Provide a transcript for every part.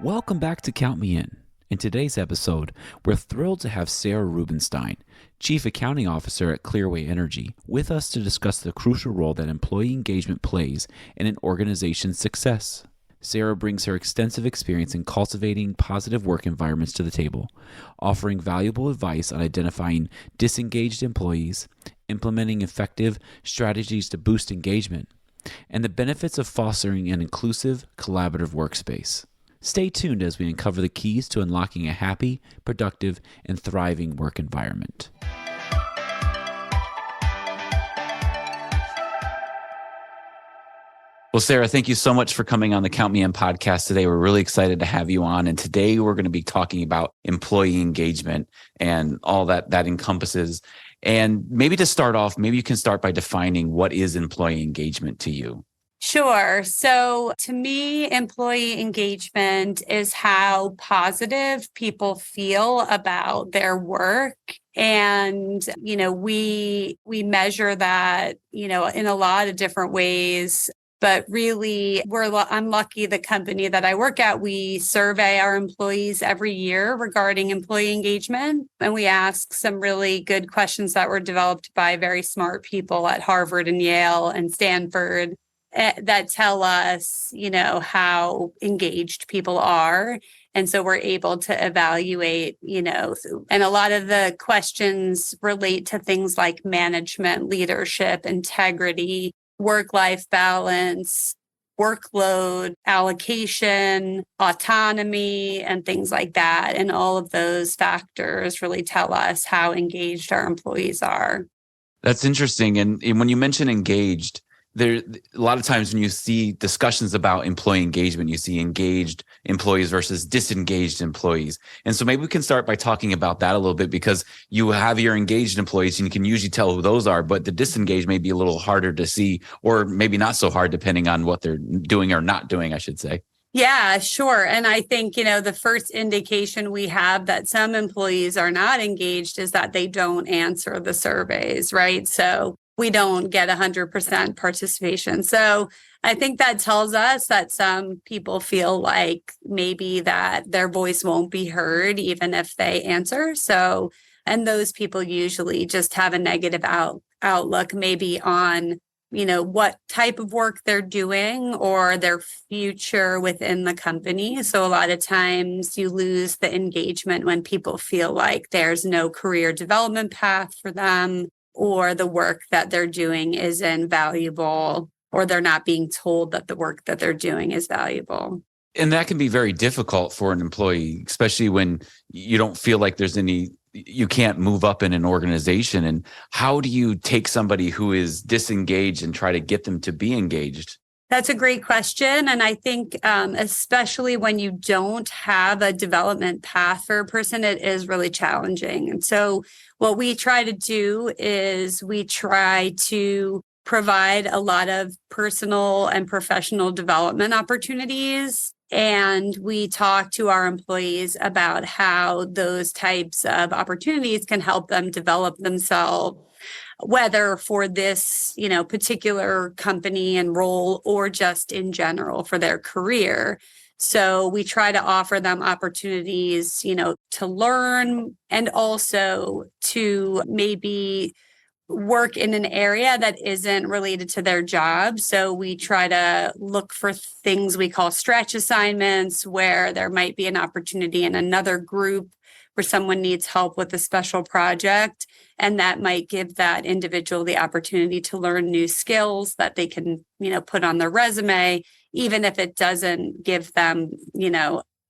Welcome back to Count Me In. In today's episode, we're thrilled to have Sarah Rubenstein, Chief Accounting Officer at Clearway Energy, with us to discuss the crucial role that employee engagement plays in an organization's success. Sarah brings her extensive experience in cultivating positive work environments to the table, offering valuable advice on identifying disengaged employees, implementing effective strategies to boost engagement, and the benefits of fostering an inclusive, collaborative workspace. Stay tuned as we uncover the keys to unlocking a happy, productive, and thriving work environment. Well, Sarah, thank you so much for coming on the Count Me In podcast today. We're really excited to have you on. And today we're going to be talking about employee engagement and all that encompasses. And maybe to start off, maybe you can start by defining what is employee engagement to you. Sure. So to me, employee engagement is how positive people feel about their work. And, we measure that, in a lot of different ways. But really, I'm lucky the company that I work at, we survey our employees every year regarding employee engagement. And we ask some really good questions that were developed by very smart people at Harvard and Yale and Stanford that tell us, how engaged people are. And so we're able to evaluate, and a lot of the questions relate to things like management, leadership, integrity, work-life balance, workload allocation, autonomy, and things like that. And all of those factors really tell us how engaged our employees are. That's interesting. And when you mention engaged, there a lot of times when you see discussions about employee engagement, you see engaged employees versus disengaged employees. And so maybe we can start by talking about that a little bit, because you have your engaged employees and you can usually tell who those are, but the disengaged may be a little harder to see, or maybe not so hard depending on what they're doing or not doing, I should say. Yeah, sure. And I think, the first indication we have that some employees are not engaged is that they don't answer the surveys, right? So we don't get 100% participation. So I think that tells us that some people feel like maybe that their voice won't be heard, even if they answer. So, and those people usually just have a negative outlook, maybe on, what type of work they're doing or their future within the company. So a lot of times you lose the engagement when people feel like there's no career development path for them, or the work that they're doing isn't valuable, or they're not being told that the work that they're doing is valuable. And that can be very difficult for an employee, especially when you don't feel like you can't move up in an organization. And how do you take somebody who is disengaged and try to get them to be engaged? That's a great question. And I think especially when you don't have a development path for a person, it is really challenging. And so what we try to do is we try to provide a lot of personal and professional development opportunities. And we talk to our employees about how those types of opportunities can help them develop themselves, whether for this, particular company and role, or just in general for their career. So we try to offer them opportunities, to learn, and also to maybe work in an area that isn't related to their job. So we try to look for things we call stretch assignments, where there might be an opportunity in another group where someone needs help with a special project. And that might give that individual the opportunity to learn new skills that they can, put on their resume, even if it doesn't give them,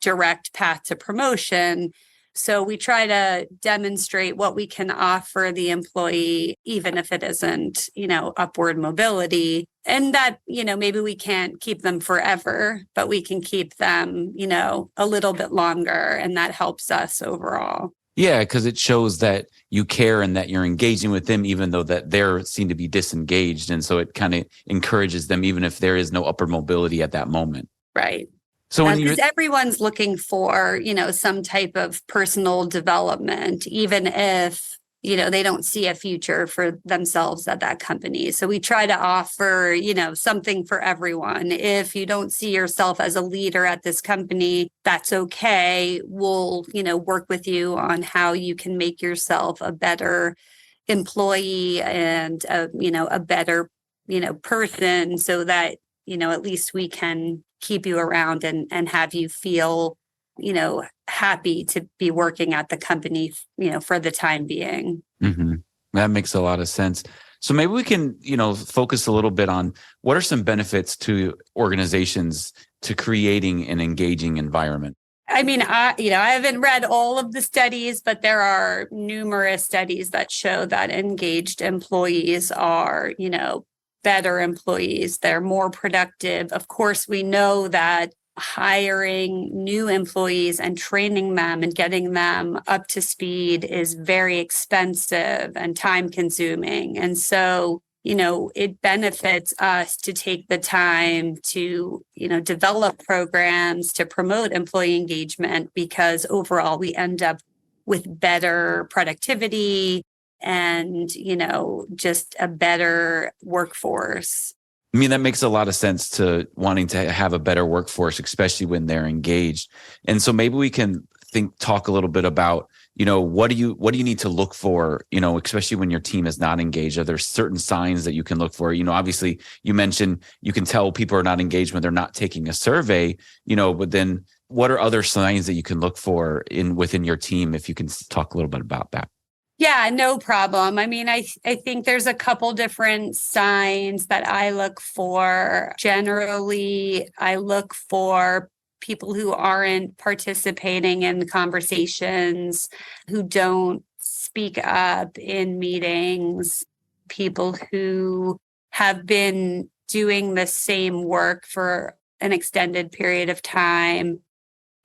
direct path to promotion. So we try to demonstrate what we can offer the employee, even if it isn't, upward mobility. And that, maybe we can't keep them forever, but we can keep them, a little bit longer. And that helps us overall. Yeah, because it shows that you care and that you're engaging with them, even though that they seem to be disengaged. And so it kind of encourages them, even if there is no upper mobility at that moment. Right. So because everyone's looking for, some type of personal development, even if they don't see a future for themselves at that company. So we try to offer, something for everyone. If you don't see yourself as a leader at this company, that's okay. We'll, work with you on how you can make yourself a better employee and, a better, person so that, at least we can keep you around and have you feel happy to be working at the company, for the time being. Mm-hmm. That makes a lot of sense. So maybe we can, focus a little bit on what are some benefits to organizations to creating an engaging environment? I mean, I haven't read all of the studies, but there are numerous studies that show that engaged employees are, better employees. They're more productive. Of course, we know that hiring new employees and training them and getting them up to speed is very expensive and time consuming. And so, it benefits us to take the time to, develop programs to promote employee engagement, because overall we end up with better productivity and, just a better workforce. I mean, that makes a lot of sense to wanting to have a better workforce, especially when they're engaged. And so maybe we can talk a little bit about, what do you need to look for, especially when your team is not engaged? Are there certain signs that you can look for? Obviously you mentioned you can tell people are not engaged when they're not taking a survey, but then what are other signs that you can look for within your team? If you can talk a little bit about that. Yeah, no problem. I mean, I think there's a couple different signs that I look for. Generally, I look for people who aren't participating in the conversations, who don't speak up in meetings, people who have been doing the same work for an extended period of time.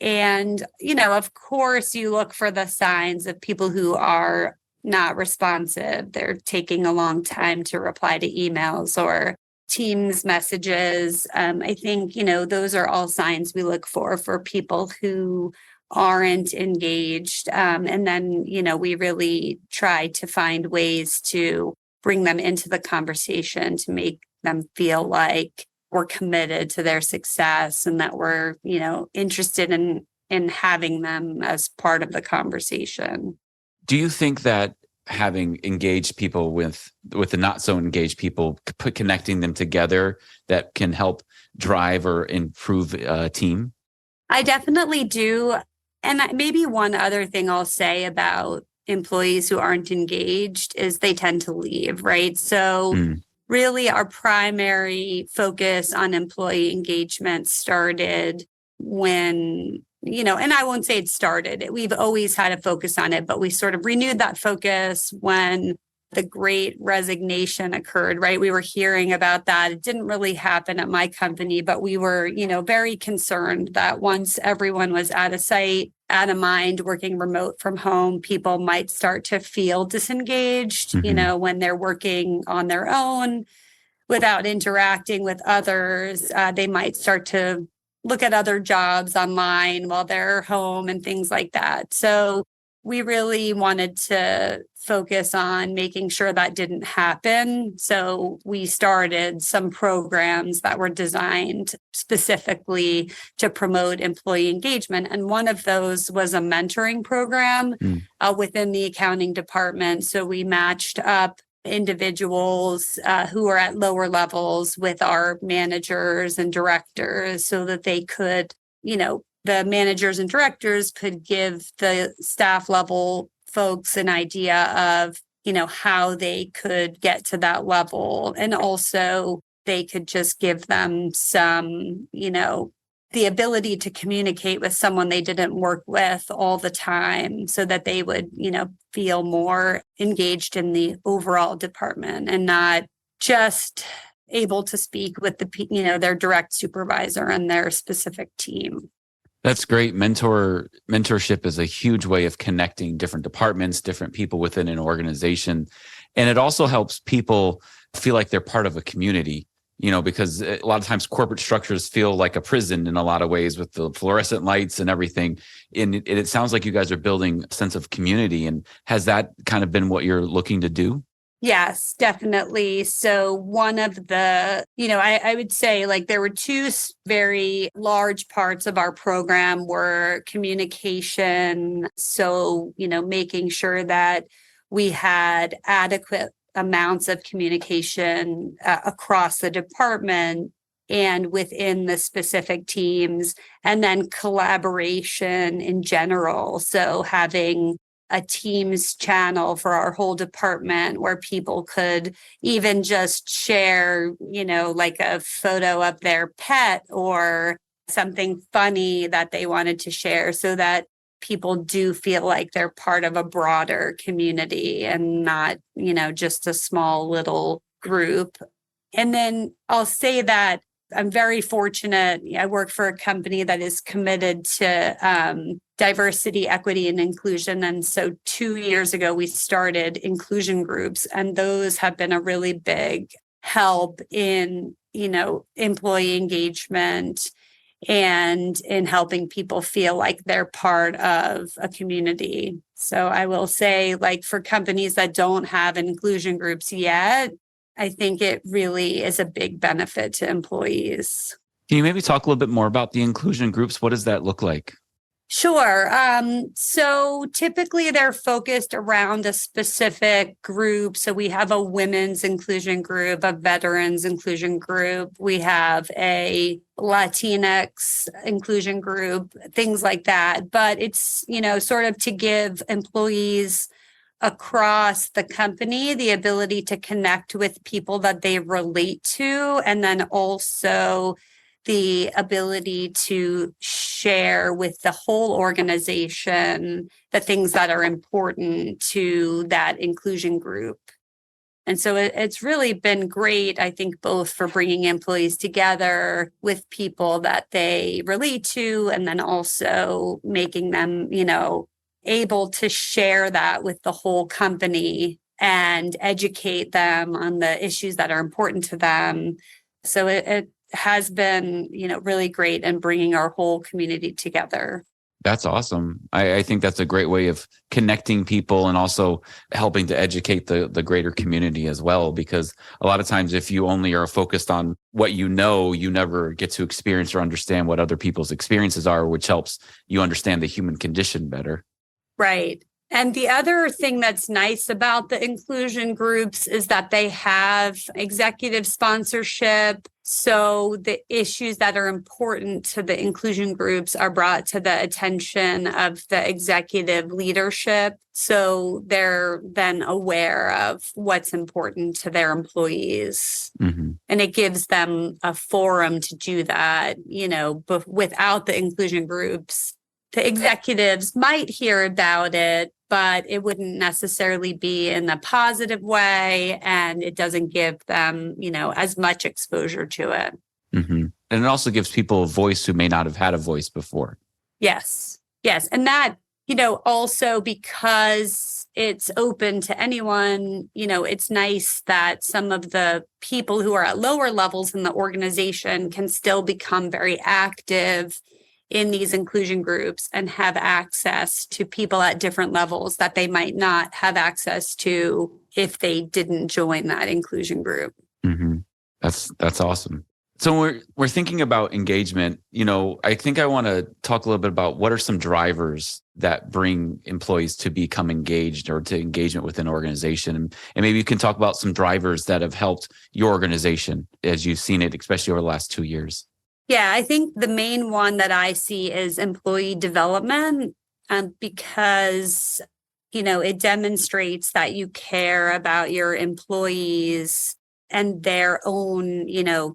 And, of course, you look for the signs of people who are not responsive. They're taking a long time to reply to emails or Teams messages. I think, those are all signs we look for people who aren't engaged. And then, we really try to find ways to bring them into the conversation to make them feel like we're committed to their success and that we're, interested in having them as part of the conversation. Do you think that having engaged people with the not so engaged people, connecting them together, that can help drive or improve a team? I definitely do. And maybe one other thing I'll say about employees who aren't engaged is they tend to leave, right? So really our primary focus on employee engagement started when, and I won't say it started. We've always had a focus on it, but we sort of renewed that focus when the Great Resignation occurred, right? We were hearing about that. It didn't really happen at my company, but we were, very concerned that once everyone was out of sight, out of mind, working remote from home, people might start to feel disengaged, when they're working on their own without interacting with others. They might start to look at other jobs online while they're home and things like that. So we really wanted to focus on making sure that didn't happen. So we started some programs that were designed specifically to promote employee engagement. And one of those was a mentoring program within the accounting department. So we matched up individuals who are at lower levels with our managers and directors so that they could, the managers and directors could give the staff level folks an idea of, how they could get to that level. And also they could just give them some, the ability to communicate with someone they didn't work with all the time so that they would, feel more engaged in the overall department and not just able to speak with their direct supervisor and their specific team. That's great. Mentorship is a huge way of connecting different departments, different people within an organization. And it also helps people feel like they're part of a community. because a lot of times corporate structures feel like a prison in a lot of ways with the fluorescent lights and everything. And it sounds like you guys are building a sense of community. And has that kind of been what you're looking to do? Yes, definitely. So one of the, I would say like there were two very large parts of our program were communication. So, making sure that we had adequate amounts of communication across the department and within the specific teams, and then collaboration in general. So having a Teams channel for our whole department where people could even just share, like a photo of their pet or something funny that they wanted to share, so that people do feel like they're part of a broader community and not, just a small little group. And then I'll say that I'm very fortunate. I work for a company that is committed to diversity, equity, and inclusion. And so 2 years ago, we started inclusion groups, and those have been a really big help in, employee engagement and in helping people feel like they're part of a community. So I will say, like, for companies that don't have inclusion groups yet, I think it really is a big benefit to employees. Can you maybe talk a little bit more about the inclusion groups? What does that look like? Sure. So typically they're focused around a specific group. So we have a women's inclusion group, a veterans inclusion group. We have a Latinx inclusion group, things like that. But it's, sort of to give employees across the company the ability to connect with people that they relate to, and then also the ability to share with the whole organization the things that are important to that inclusion group. And so it's really been great, I think, both for bringing employees together with people that they relate to, and then also making them, able to share that with the whole company and educate them on the issues that are important to them. So it has been, really great in bringing our whole community together. That's awesome. I think that's a great way of connecting people and also helping to educate the greater community as well. Because a lot of times if you only are focused on what you know, you never get to experience or understand what other people's experiences are, which helps you understand the human condition better. Right. And the other thing that's nice about the inclusion groups is that they have executive sponsorship. So the issues that are important to the inclusion groups are brought to the attention of the executive leadership. So they're then aware of what's important to their employees. Mm-hmm. And it gives them a forum to do that, but without the inclusion groups, the executives might hear about it, but it wouldn't necessarily be in a positive way, and it doesn't give them, as much exposure to it. Mm-hmm. And it also gives people a voice who may not have had a voice before. Yes. Yes. And that, also because it's open to anyone, it's nice that some of the people who are at lower levels in the organization can still become very active in these inclusion groups and have access to people at different levels that they might not have access to if they didn't join that inclusion group. Mm-hmm. That's awesome. So we're thinking about engagement. I think I want to talk a little bit about what are some drivers that bring employees to become engaged or to engagement within an organization. And maybe you can talk about some drivers that have helped your organization as you've seen it, especially over the last 2 years. Yeah, I think the main one that I see is employee development, because, it demonstrates that you care about your employees and their own,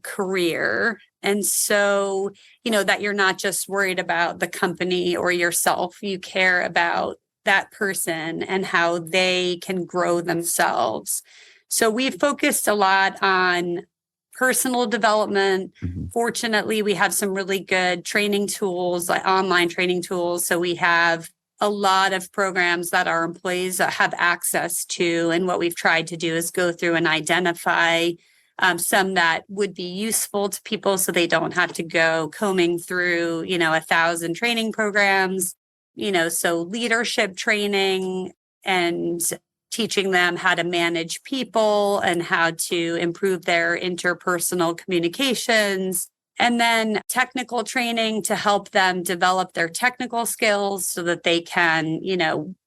career. And so, that you're not just worried about the company or yourself, you care about that person and how they can grow themselves. So we've focused a lot on personal development. Mm-hmm. Fortunately, we have some really good training tools, like online training tools. So we have a lot of programs that our employees have access to. And what we've tried to do is go through and identify some that would be useful to people so they don't have to go combing through, 1,000 training programs, so leadership training and teaching them how to manage people and how to improve their interpersonal communications. And then technical training to help them develop their technical skills so that they can,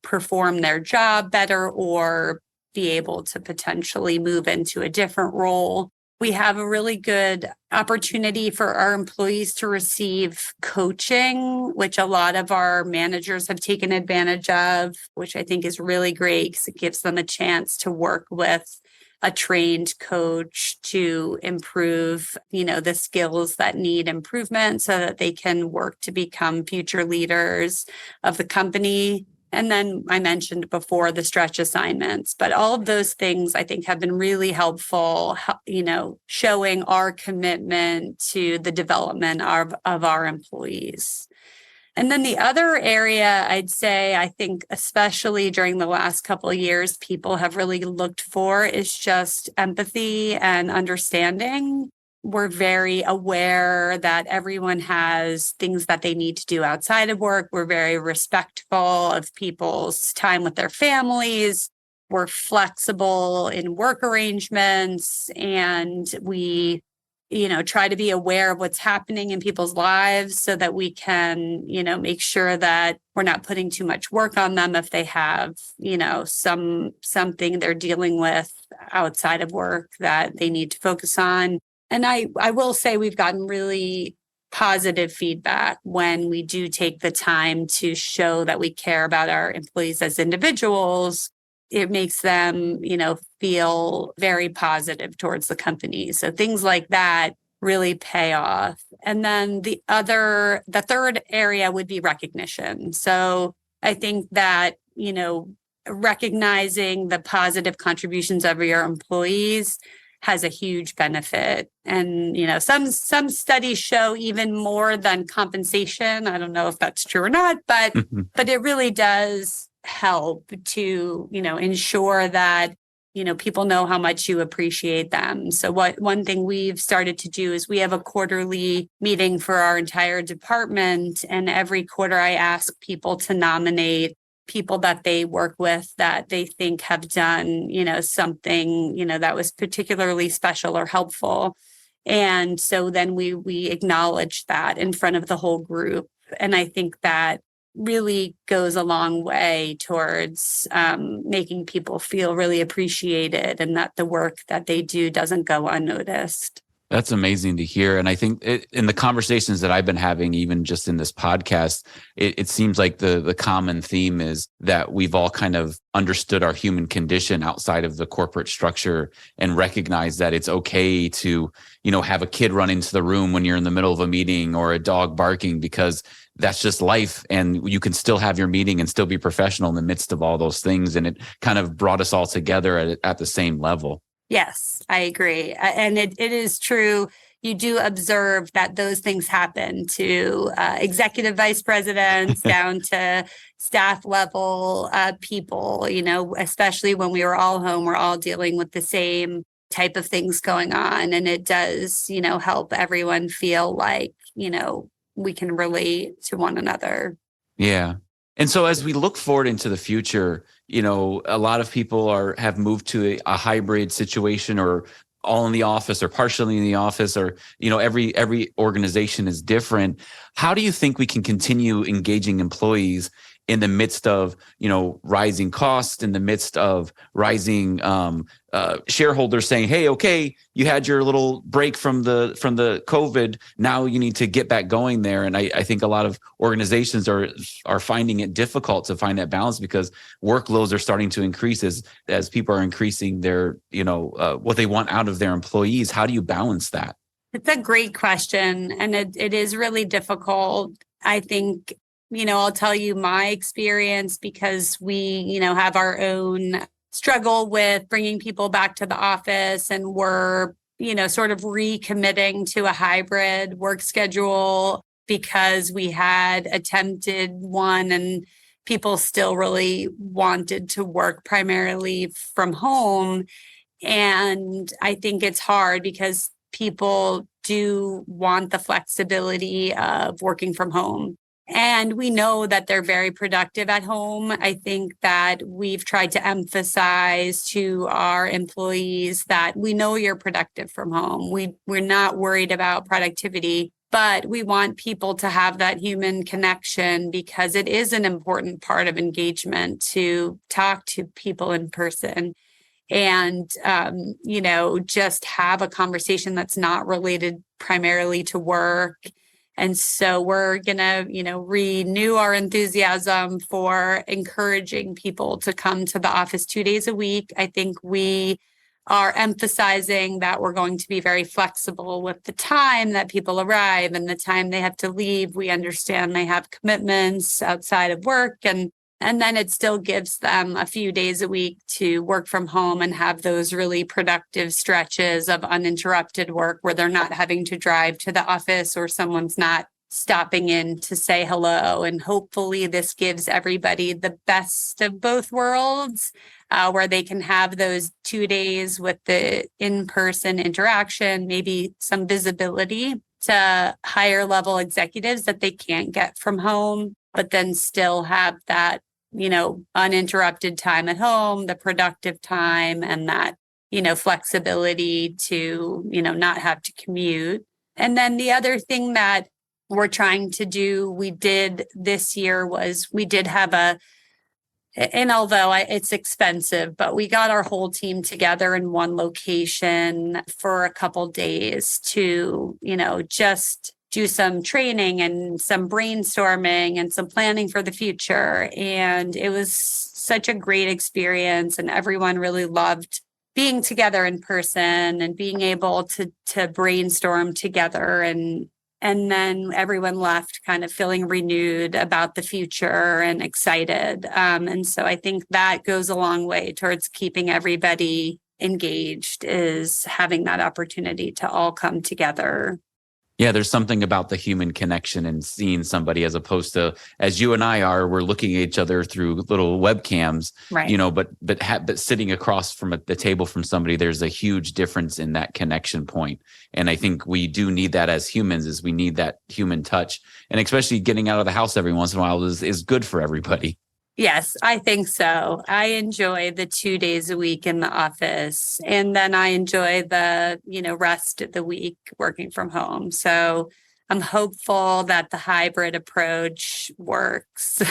perform their job better or be able to potentially move into a different role. We have a really good opportunity for our employees to receive coaching, which a lot of our managers have taken advantage of, which I think is really great because it gives them a chance to work with a trained coach to improve, the skills that need improvement so that they can work to become future leaders of the company. And then I mentioned before the stretch assignments, but all of those things I think have been really helpful, showing our commitment to the development of our employees. And then the other area I'd say, I think, especially during the last couple of years, people have really looked for is just empathy and understanding. We're very aware that everyone has things that they need to do outside of work. We're very respectful of people's time with their families. We're flexible in work arrangements, and we try to be aware of what's happening in people's lives so that we can, make sure that we're not putting too much work on them if they have, something they're dealing with outside of work that they need to focus on. And I will say we've gotten really positive feedback when we do take the time to show that we care about our employees as individuals. It makes them, feel very positive towards the company. So things like that really pay off. And then the third area would be recognition. So I think that, recognizing the positive contributions of your employees has a huge benefit. And, some studies show even more than compensation. I don't know if that's true or not, but it really does help to, ensure that, people know how much you appreciate them. So one thing we've started to do is we have a quarterly meeting for our entire department. And every quarter I ask people to nominate people that they work with that they think have done, something, that was particularly special or helpful. And so then we acknowledge that in front of the whole group. And I think that really goes a long way towards making people feel really appreciated and that the work that they do doesn't go unnoticed. That's amazing to hear. And I think in the conversations that I've been having, even just in this podcast, it seems like the common theme is that we've all kind of understood our human condition outside of the corporate structure and recognize that it's okay to, have a kid run into the room when you're in the middle of a meeting or a dog barking, because that's just life. And you can still have your meeting and still be professional in the midst of all those things. And it kind of brought us all together at the same level. Yes, I agree. And it is true. You do observe that those things happen to executive vice presidents down to staff level people, especially when we were all home, we're all dealing with the same type of things going on. And it does, help everyone feel like, we can relate to one another. Yeah. And so as we look forward into the future, a lot of people have moved to a hybrid situation, or all in the office or partially in the office, or, every organization is different. How do you think we can continue engaging employees in the midst of, rising costs, in the midst of rising shareholders saying, hey, okay, you had your little break from the COVID. Now you need to get back going there. And I think a lot of organizations are finding it difficult to find that balance because workloads are starting to increase as people are increasing their, what they want out of their employees. How do you balance that? It's a great question. And it is really difficult. I think, I'll tell you my experience because we, have our own struggle with bringing people back to the office, and we're, sort of recommitting to a hybrid work schedule because we had attempted one and people still really wanted to work primarily from home. And I think it's hard because people do want the flexibility of working from home. And we know that they're very productive at home. I think that we've tried to emphasize to our employees that we know you're productive from home. We're not worried about productivity, but we want people to have that human connection because it is an important part of engagement to talk to people in person and, just have a conversation that's not related primarily to work. And so we're going to, renew our enthusiasm for encouraging people to come to the office 2 days a week. I think we are emphasizing that we're going to be very flexible with the time that people arrive and the time they have to leave. We understand they have commitments outside of work, and then it still gives them a few days a week to work from home and have those really productive stretches of uninterrupted work where they're not having to drive to the office or someone's not stopping in to say hello. And hopefully this gives everybody the best of both worlds, where they can have those 2 days with the in-person interaction, maybe some visibility to higher level executives that they can't get from home, but then still have that, uninterrupted time at home, the productive time, and that, flexibility to, not have to commute. And then the other thing that we're trying to do, we did this year was we did have and although it's expensive, but we got our whole team together in one location for a couple days to, just do some training and some brainstorming and some planning for the future. And it was such a great experience, and everyone really loved being together in person and being able to brainstorm together. And then everyone left kind of feeling renewed about the future and excited. And so I think that goes a long way towards keeping everybody engaged, is having that opportunity to all come together. Yeah, there's something about the human connection and seeing somebody, as opposed to, as you and I are, we're looking at each other through little webcams, right? But sitting across from the table from somebody, there's a huge difference in that connection point. And I think we do need that as humans, is we need that human touch, and especially getting out of the house every once in a while is good for everybody. Yes, I think so. I enjoy the 2 days a week in the office, and then I enjoy the, rest of the week working from home. So I'm hopeful that the hybrid approach works.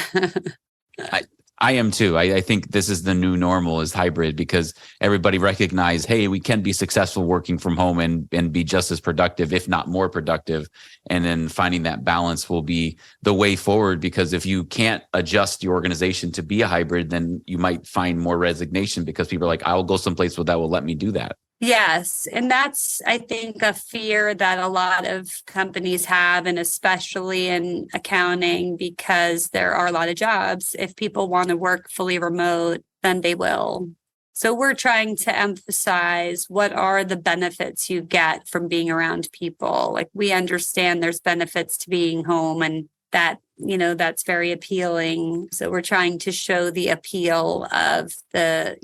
I am too. I think this is the new normal, is hybrid, because everybody recognized, hey, we can be successful working from home and be just as productive, if not more productive. And then finding that balance will be the way forward, because if you can't adjust your organization to be a hybrid, then you might find more resignation because people are like, I'll go someplace that will let me do that. Yes. And that's, I think, a fear that a lot of companies have, and especially in accounting, because there are a lot of jobs. If people want to work fully remote, then they will. So we're trying to emphasize what are the benefits you get from being around people. Like, we understand there's benefits to being home, and that, that's very appealing. So we're trying to show the appeal of the,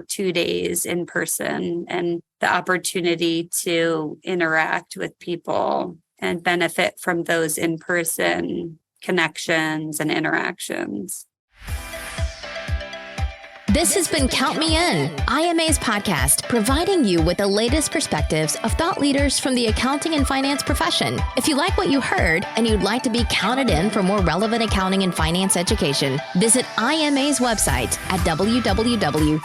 2 days in person and the opportunity to interact with people and benefit from those in-person connections and interactions. This has been Count Me In, IMA's podcast, providing you with the latest perspectives of thought leaders from the accounting and finance profession. If you like what you heard and you'd like to be counted in for more relevant accounting and finance education, visit IMA's website at www.imanet.org.